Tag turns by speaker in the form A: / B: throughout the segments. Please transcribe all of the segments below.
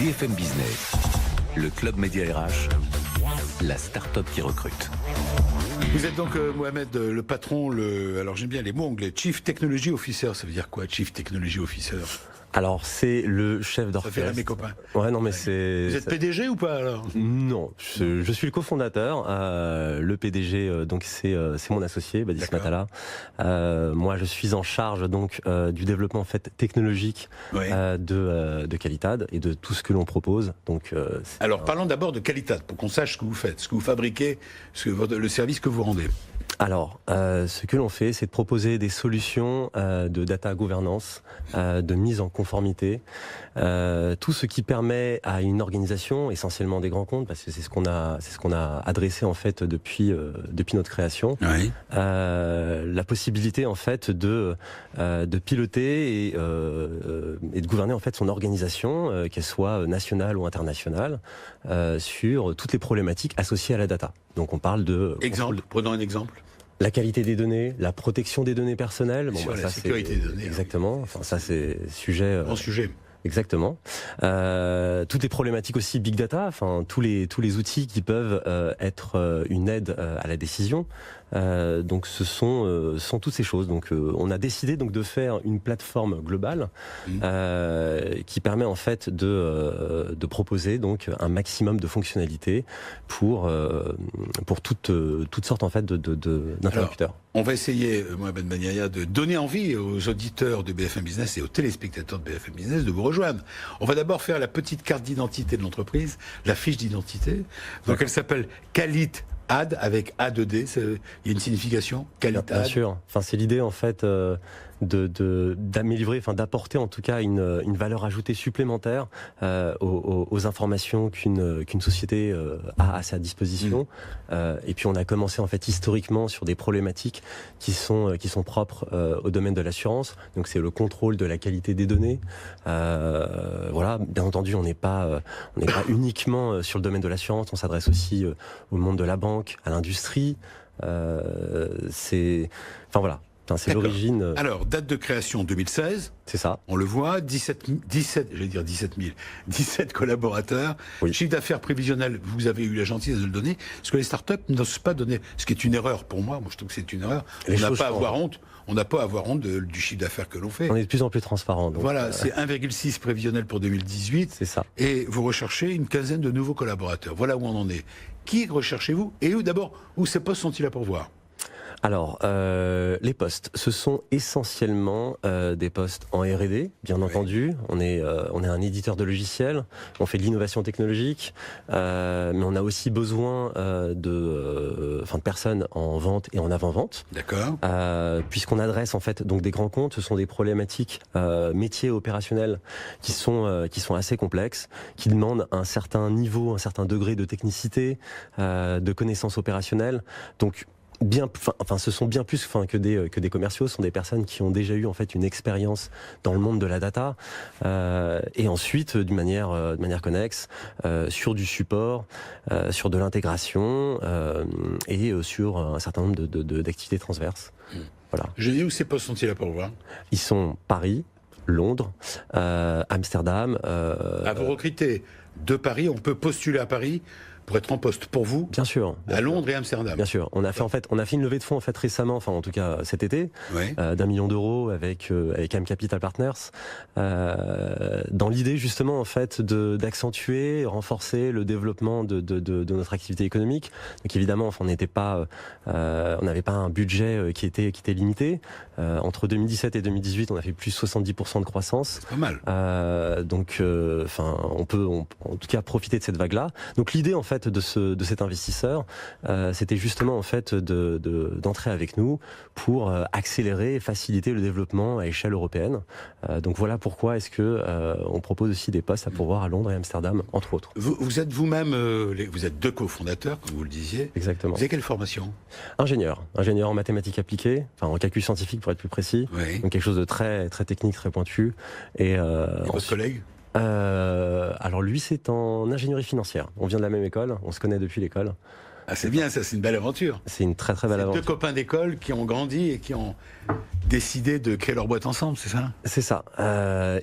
A: BFM Business, le Club Média RH, la start-up qui recrute.
B: Vous êtes donc, Mohamed, le patron, alors j'aime bien les mots anglais, Chief Technology Officer. Ça veut dire quoi, Chief Technology Officer?
C: Alors, c'est le chef d'orchestre.
B: Ça fait rire mes copains.
C: Ouais, non, mais c'est...
B: Vous êtes PDG ou pas, alors?
C: Non, je suis le cofondateur. Le PDG, donc c'est mon associé, Badis Matala. Moi, je suis en charge donc du développement en fait technologique de Qualitad et de tout ce que l'on propose. Donc,
B: alors, parlons d'abord de Qualitad pour qu'on sache ce que vous faites, ce que vous fabriquez, le service que vous rendez.
C: Alors, ce que l'on fait, c'est de proposer des solutions de data gouvernance, de mise en conformité, tout ce qui permet à une organisation, essentiellement des grands comptes, parce que c'est ce qu'on a adressé en fait depuis notre création, la possibilité en fait de piloter et de gouverner en fait son organisation, qu'elle soit nationale ou internationale, sur toutes les problématiques associées à la data. Donc on parle de...
B: Exemple, prenons un exemple.
C: La qualité des données, la protection des données personnelles.
B: Sur la sécurité des données.
C: Exactement. Enfin, ça, c'est sujet.
B: Bon sujet.
C: Exactement. Toutes les problématiques aussi big data, enfin tous les outils qui peuvent être une aide à la décision. Donc ce sont toutes ces choses. Donc on a décidé donc de faire une plateforme globale qui permet en fait de proposer donc un maximum de fonctionnalités pour toutes sortes en fait d'interlocuteurs.
B: On va essayer, Mohamed Maniaya, de donner envie aux auditeurs de BFM Business et aux téléspectateurs de BFM Business de vous rejoindre. On va d'abord faire la petite carte d'identité de l'entreprise, la fiche d'identité. Donc elle s'appelle Qualitad avec A2D. Il y a une signification, Qualitad.
C: Bien sûr. Enfin, c'est l'idée en fait d'améliorer, enfin d'apporter en tout cas une valeur ajoutée supplémentaire aux informations qu'une société a à sa disposition. Et puis on a commencé en fait historiquement sur des problématiques qui sont propres au domaine de l'assurance. Donc c'est le contrôle de la qualité des données. Voilà, bien entendu on n'est pas uniquement sur le domaine de l'assurance. On s'adresse aussi au monde de la banque, à l'industrie. Enfin voilà. C'est l'origine.
B: Alors, date de création 2016.
C: C'est ça.
B: On le voit, 17 collaborateurs. Oui. Chiffre d'affaires prévisionnel, vous avez eu la gentillesse de le donner. Parce que les startups n'osent pas donner, ce qui est une erreur pour moi. Moi, je trouve que c'est une erreur. On n'a pas à avoir honte. On n'a pas à avoir honte du chiffre d'affaires que l'on fait.
C: On est de plus en plus transparent. Donc
B: voilà, c'est 1,6 prévisionnel pour 2018.
C: C'est ça.
B: Et vous recherchez une quinzaine de nouveaux collaborateurs. Voilà où on en est. Qui recherchez-vous? Et où ces postes sont-ils à pourvoir?
C: Alors, les postes, ce sont essentiellement des postes en R&D, bien entendu. On est un éditeur de logiciels, on fait de l'innovation technologique, mais on a aussi besoin de personnes en vente et en avant-vente.
B: D'accord.
C: Puisqu'on adresse en fait donc des grands comptes, ce sont des problématiques métiers opérationnels qui sont assez complexes, qui demandent un certain niveau, un certain degré de technicité, de connaissances opérationnelles. Donc ce sont bien plus que des commerciaux, ce sont des personnes qui ont déjà eu en fait une expérience dans le monde de la data et ensuite d'une manière connexe sur du support, sur de l'intégration et sur un certain nombre d'activités transverses. Voilà.
B: Je dis où ces postes sont-ils à pourvoir?
C: Ils sont Paris, Londres, Amsterdam.
B: Vous recrutez de Paris, on peut postuler à Paris pour être en poste pour vous.
C: Bien sûr.
B: À Londres et Amsterdam.
C: Bien sûr. On a fait une levée de fonds en fait récemment, enfin en tout cas cet été, d'1 million d'euros avec AM Capital Partners, dans l'idée justement en fait d'accentuer, renforcer le développement de notre activité économique. Donc évidemment, on n'avait pas un budget qui était limité. Entre 2017 et 2018, on a fait plus 70% de croissance.
B: C'est pas mal.
C: On peut en tout cas profiter de cette vague-là. Donc l'idée en fait de cet investisseur, c'était justement en fait d'entrer avec nous pour accélérer et faciliter le développement à échelle européenne. Donc voilà pourquoi est-ce que on propose aussi des postes à pourvoir à Londres et Amsterdam, entre autres.
B: Vous êtes vous-même, vous êtes deux cofondateurs, comme vous le disiez.
C: Exactement.
B: Vous avez quelle formation?
C: Ingénieur en mathématiques appliquées, enfin en calcul scientifique pour être plus précis.
B: Oui.
C: Donc quelque chose de très très technique, très pointu. Et
B: votre collègue?
C: Alors lui, c'est en ingénierie financière. On vient de la même école, on se connaît depuis l'école.
B: Ah, c'est bien, ça, c'est une belle aventure.
C: C'est une très très belle aventure.
B: Deux copains d'école qui ont grandi et qui ont décidé de créer leur boîte ensemble, c'est ça?
C: C'est ça.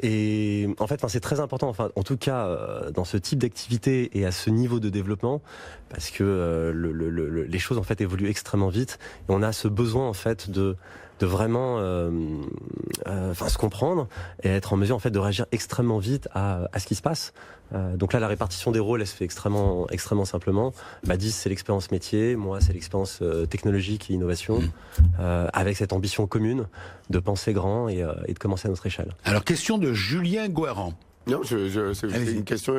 C: Et en fait, c'est très important, en tout cas, dans ce type d'activité et à ce niveau de développement, parce que les choses en fait évoluent extrêmement vite. Et on a ce besoin en fait de vraiment se comprendre et être en mesure en fait de réagir extrêmement vite à ce qui se passe. Donc là, la répartition des rôles, elle se fait extrêmement simplement. Badis, c'est l'expérience métier, moi, c'est l'expérience technologique et innovation, avec cette ambition commune de penser grand et de commencer à notre échelle.
B: Alors, question de Julien Guaran.
D: Non, c'est une question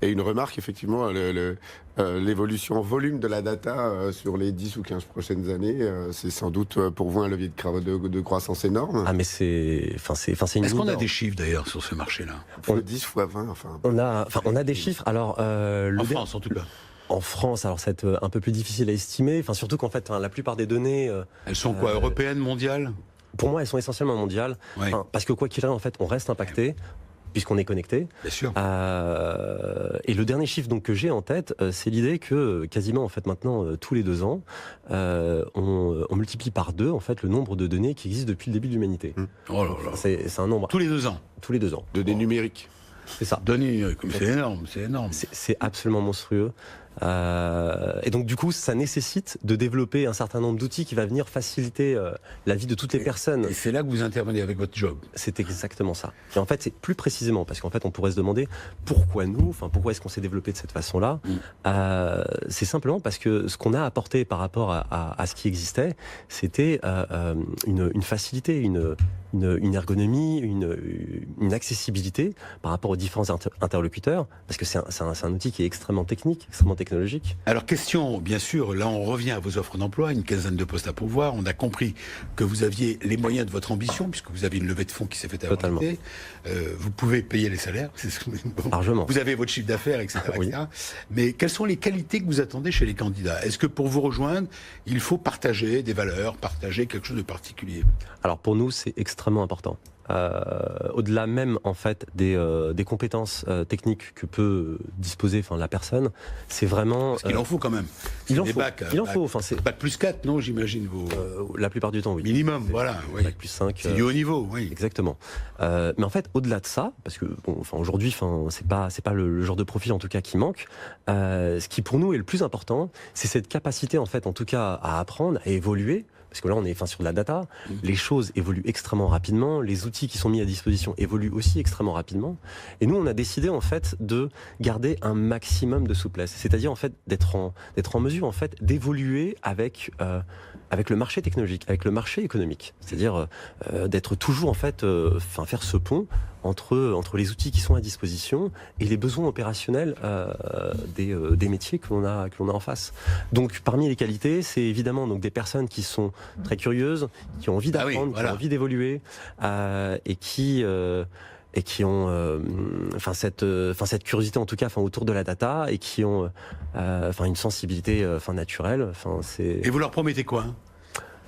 D: et une remarque, effectivement. L'évolution en volume de la data sur les 10 ou 15 prochaines années, c'est sans doute pour vous un levier de croissance énorme.
C: Ah, mais c'est une
B: Est-ce qu'on a
C: énorme.
B: des chiffres d'ailleurs sur ce marché-là?
D: 10 fois 20, enfin.
C: On a des chiffres. Alors,
B: En France, en tout cas.
C: En France, alors ça va être un peu plus difficile à estimer. Surtout qu'en fait, la plupart des données,
B: Elles sont quoi, européennes, mondiales?
C: pour moi, elles sont essentiellement mondiales.
B: Ouais.
C: Parce que quoi qu'il arrive, en fait, on reste impacté. Puisqu'on est connecté.
B: Bien sûr.
C: Et le dernier chiffre donc que j'ai en tête, c'est l'idée que quasiment en fait maintenant tous les 2 ans, on multiplie par 2 en fait le nombre de données qui existent depuis le début de l'humanité.
B: Oh là là.
C: C'est un nombre
B: Tous les 2 ans.
C: tous les 2 ans.
D: Données numériques.
C: C'est ça.
B: Données, c'est énorme, c'est énorme.
C: C'est absolument monstrueux. Et donc du coup, ça nécessite de développer un certain nombre d'outils qui va venir faciliter la vie de toutes les personnes.
B: Et c'est là que vous intervenez avec votre job.
C: C'est exactement ça. Et en fait, c'est plus précisément parce qu'en fait, on pourrait se demander pourquoi nous, pourquoi est-ce qu'on s'est développé de cette façon-là. C'est simplement parce que ce qu'on a apporté par rapport à ce qui existait, c'était une facilité, une ergonomie, une accessibilité par rapport aux différents interlocuteurs, parce que c'est un outil qui est extrêmement technique, extrêmement technologique.
B: Alors question, bien sûr, là on revient à vos offres d'emploi, une quinzaine de postes à pourvoir. On a compris que vous aviez les moyens de votre ambition, puisque vous avez une levée de fonds qui s'est faite à
C: Totalement.
B: l'été. Vous pouvez payer les salaires.
C: Largement.
B: Vous avez votre chiffre d'affaires, etc.,
C: Oui.
B: etc. Mais quelles sont les qualités que vous attendez chez les candidats? Est-ce que pour vous rejoindre, il faut partager des valeurs, partager quelque chose de particulier?
C: Alors pour nous, c'est extrêmement important. Au-delà même en fait des compétences techniques que peut disposer la personne, c'est vraiment.
B: Parce qu'il en faut quand même.
C: Il en
B: Des
C: faut.
B: bacs,
C: Il en
B: bac-
C: faut. C'est
B: bac plus 4, non, j'imagine, vos
C: la plupart du temps, oui.
B: minimum, voilà. Oui.
C: Bac plus 5.
B: C'est du haut niveau, oui.
C: Exactement. Mais en fait, au-delà de ça, parce que aujourd'hui, c'est pas le genre de profil en tout cas qui manque. Ce qui pour nous est le plus important, c'est cette capacité en fait, en tout cas, à apprendre, à évoluer. Parce que là, on est sur de la data. Les choses évoluent extrêmement rapidement. Les outils qui sont mis à disposition évoluent aussi extrêmement rapidement. Et nous, on a décidé en fait de garder un maximum de souplesse. C'est-à-dire en fait d'être en mesure en fait d'évoluer avec le marché technologique, avec le marché économique. C'est-à-dire d'être toujours en fait, faire ce pont entre les outils qui sont à disposition et les besoins opérationnels des métiers que l'on a en face. Donc parmi les qualités, c'est évidemment donc des personnes qui sont très curieuses, qui ont envie d'apprendre, qui ont envie d'évoluer et qui ont cette curiosité en tout cas autour de la data et qui ont une sensibilité naturelle.
B: Et vous leur promettez quoi?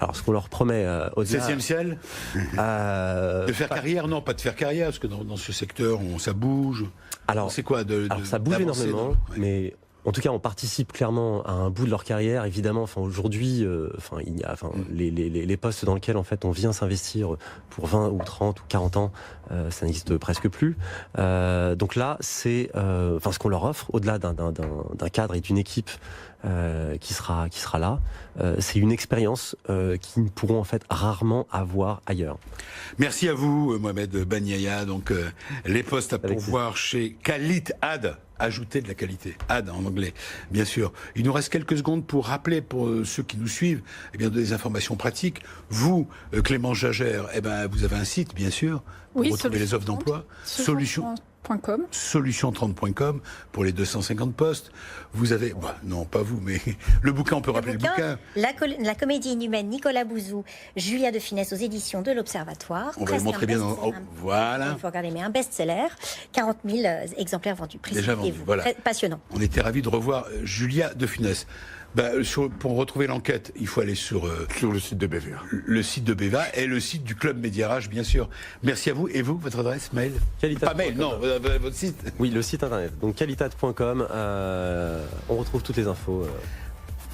C: Alors, ce qu'on leur promet au-delà...
B: 16e ciel? De faire carrière? Non, pas de faire carrière, parce que dans ce secteur, ça bouge.
C: Alors,
B: c'est quoi
C: alors ça bouge
B: d'avancer
C: énormément,
B: dans- ouais.
C: mais en tout cas, on participe clairement à un bout de leur carrière. Évidemment, aujourd'hui, il y a les postes dans lesquels en fait on vient s'investir pour 20 ou 30 ou 40 ans, ça n'existe presque plus. Donc là, c'est ce qu'on leur offre, au-delà d'un cadre et d'une équipe qui sera là, c'est une expérience qu'ils ne pourront en fait rarement avoir ailleurs.
B: Merci à vous, Mohamed Baniaya. Donc, les postes à
C: Avec
B: pourvoir chez Qualit Ad. Ajouter de la qualité. Ad en anglais, bien sûr. Il nous reste quelques secondes pour rappeler, pour ceux qui nous suivent, des informations pratiques. Vous, Clémence Jagère, vous avez un site, bien sûr, pour
E: Oui,
B: retrouver les offres d'emploi. Solution30.com pour les 250 postes. Vous avez, non pas vous, mais le bouquin, on peut rappeler le bouquin.
F: La comédie inhumaine, Nicolas Bouzou, Julia de Finesse aux éditions de l'Observatoire.
B: On va le montrer bien voilà.
F: Il faut regarder, mais un best-seller, 40 000 exemplaires vendus.
B: Déjà vendu, voilà.
F: Très passionnant.
B: On était ravis de revoir Julia de Finesse. Pour retrouver l'enquête, il faut aller sur
D: Sur le site de BVA.
B: le site de BEVA et le site du Club Média-RH, bien sûr. Merci à vous. Et vous, votre adresse mail? Pas mail, non, votre site.
C: Oui, le site internet. Donc qualitat.com, on retrouve toutes les infos.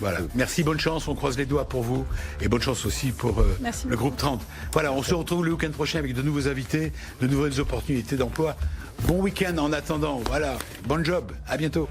B: Voilà. Merci, bonne chance. On croise les doigts pour vous. Et bonne chance aussi pour le groupe 30. Voilà, on se retrouve le week-end prochain avec de nouveaux invités, de nouvelles opportunités d'emploi. Bon week-end en attendant. Voilà. Bon job. À bientôt.